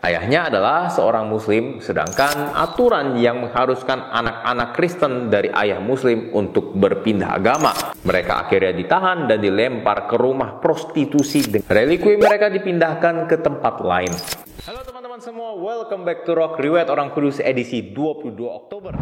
Ayahnya adalah seorang Muslim, sedangkan aturan yang mengharuskan anak-anak Kristen dari ayah Muslim untuk berpindah agama. Mereka akhirnya ditahan dan dilempar ke rumah prostitusi. Relikui mereka dipindahkan ke tempat lain. Halo teman-teman semua, welcome back to Rock Riwayat Orang Kudus edisi 22 Oktober.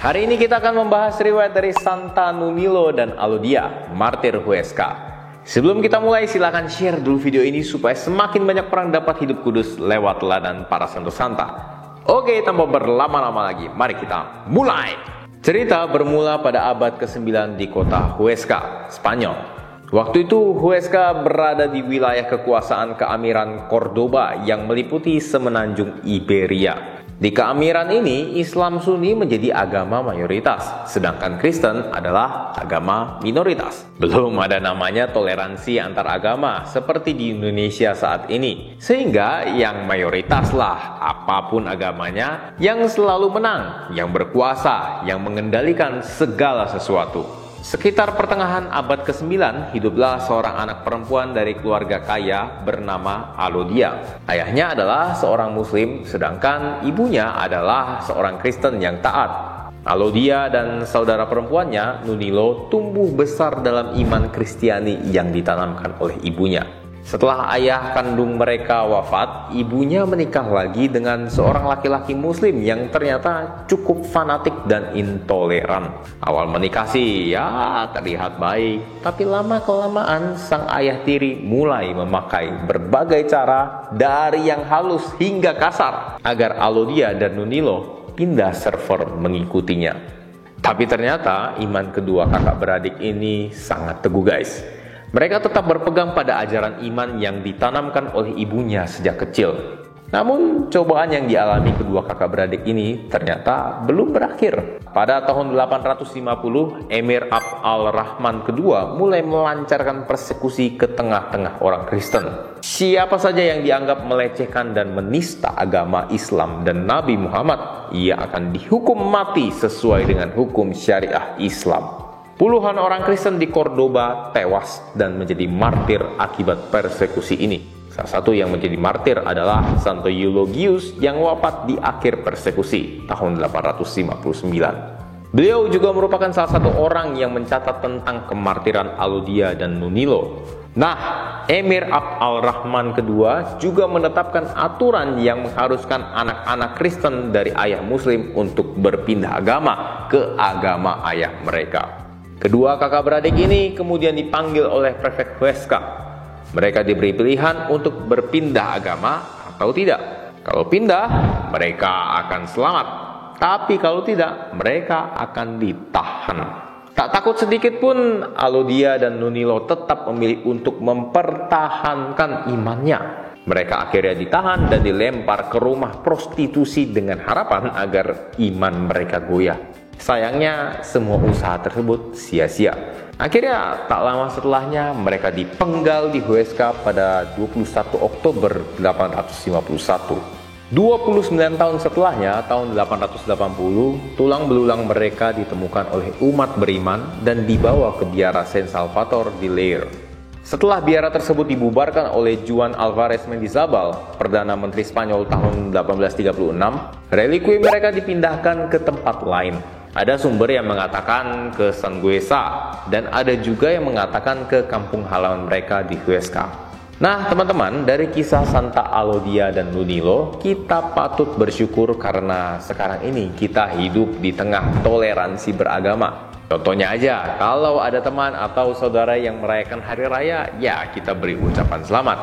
Hari ini kita akan membahas riwayat dari Santa Nunilo dan Alodia, martir Huesca. Sebelum kita mulai, silakan share dulu video ini supaya semakin banyak orang dapat hidup kudus lewat teladan para santo santa. Oke, tanpa berlama-lama lagi, mari kita mulai. Cerita bermula pada abad ke-9 di kota Huesca, Spanyol. Waktu itu Huesca berada di wilayah kekuasaan keamiran Cordoba yang meliputi semenanjung Iberia. Di keamiran ini, Islam Sunni menjadi agama mayoritas, sedangkan Kristen adalah agama minoritas. Belum ada namanya toleransi antar agama seperti di Indonesia saat ini, sehingga yang mayoritaslah apapun agamanya yang selalu menang, yang berkuasa, yang mengendalikan segala sesuatu. Sekitar pertengahan abad ke-9, hiduplah seorang anak perempuan dari keluarga kaya bernama Alodia. Ayahnya adalah seorang Muslim, sedangkan ibunya adalah seorang Kristen yang taat. Alodia dan saudara perempuannya, Nunilo, tumbuh besar dalam iman Kristiani yang ditanamkan oleh ibunya. Setelah ayah kandung mereka wafat, ibunya menikah lagi dengan seorang laki-laki Muslim yang ternyata cukup fanatik dan intoleran. Awal menikah sih ya terlihat baik, tapi lama-kelamaan sang ayah tiri mulai memakai berbagai cara dari yang halus hingga kasar agar Alodia dan Nunilo pindah server mengikutinya. Tapi ternyata iman kedua kakak beradik ini sangat teguh guys. Mereka tetap berpegang pada ajaran iman yang ditanamkan oleh ibunya sejak kecil. Namun, cobaan yang dialami kedua kakak beradik ini ternyata belum berakhir. Pada tahun 850, Emir Abd al-Rahman II mulai melancarkan persekusi ke tengah-tengah orang Kristen. Siapa saja yang dianggap melecehkan dan menista agama Islam dan Nabi Muhammad, ia akan dihukum mati sesuai dengan hukum syariah Islam. Puluhan orang Kristen di Cordoba tewas dan menjadi martir akibat persekusi ini. Salah satu yang menjadi martir adalah Santo Eulogius yang wafat di akhir persekusi tahun 859. Beliau juga merupakan salah satu orang yang mencatat tentang kemartiran Alodia dan Nunilo. Nah, Emir Abd al-Rahman II juga menetapkan aturan yang mengharuskan anak-anak Kristen dari ayah Muslim untuk berpindah agama ke agama ayah mereka. Kedua kakak beradik ini kemudian dipanggil oleh prefek Huesca. Mereka diberi pilihan untuk berpindah agama atau tidak. Kalau pindah, mereka akan selamat. Tapi kalau tidak, mereka akan ditahan. Tak takut sedikit pun, Alodia dan Nunilo tetap memilih untuk mempertahankan imannya. Mereka akhirnya ditahan dan dilempar ke rumah prostitusi dengan harapan agar iman mereka goyah. Sayangnya, semua usaha tersebut sia-sia. Akhirnya, tak lama setelahnya, mereka dipenggal di Huesca pada 21 Oktober 851. 29 tahun setelahnya, tahun 880, tulang belulang mereka ditemukan oleh umat beriman dan dibawa ke biara San Salvador di Leir. Setelah biara tersebut dibubarkan oleh Juan Alvarez Mendizabal, Perdana Menteri Spanyol tahun 1836, relikui mereka dipindahkan ke tempat lain. Ada sumber yang mengatakan ke Sangüesa dan ada juga yang mengatakan ke kampung halaman mereka di Huesca. Nah teman-teman, dari kisah Santa Alodia dan Nunilo, kita patut bersyukur karena sekarang ini kita hidup di tengah toleransi beragama. Contohnya aja, kalau ada teman atau saudara yang merayakan hari raya, ya kita beri ucapan selamat.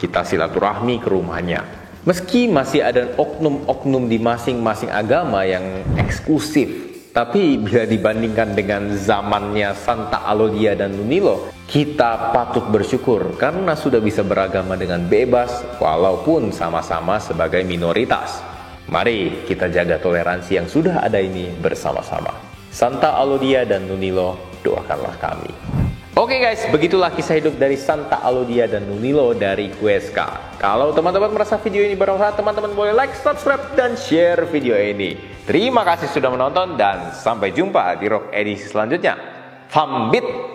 Kita silaturahmi ke rumahnya. Meski masih ada oknum-oknum di masing-masing agama yang eksklusif, tapi bila dibandingkan dengan zamannya Santa Alodia dan Nunilo, kita patut bersyukur karena sudah bisa beragama dengan bebas walaupun sama-sama sebagai minoritas. Mari kita jaga toleransi yang sudah ada ini bersama-sama. Santa Alodia dan Nunilo, doakanlah kami. Oke guys, begitulah kisah hidup dari Santa Alodia dan Nunilo dari Huesca. Kalau teman-teman merasa video ini bermanfaat, teman-teman boleh like, subscribe, dan share video ini. Terima kasih sudah menonton dan sampai jumpa di Rock edisi selanjutnya. Pamit!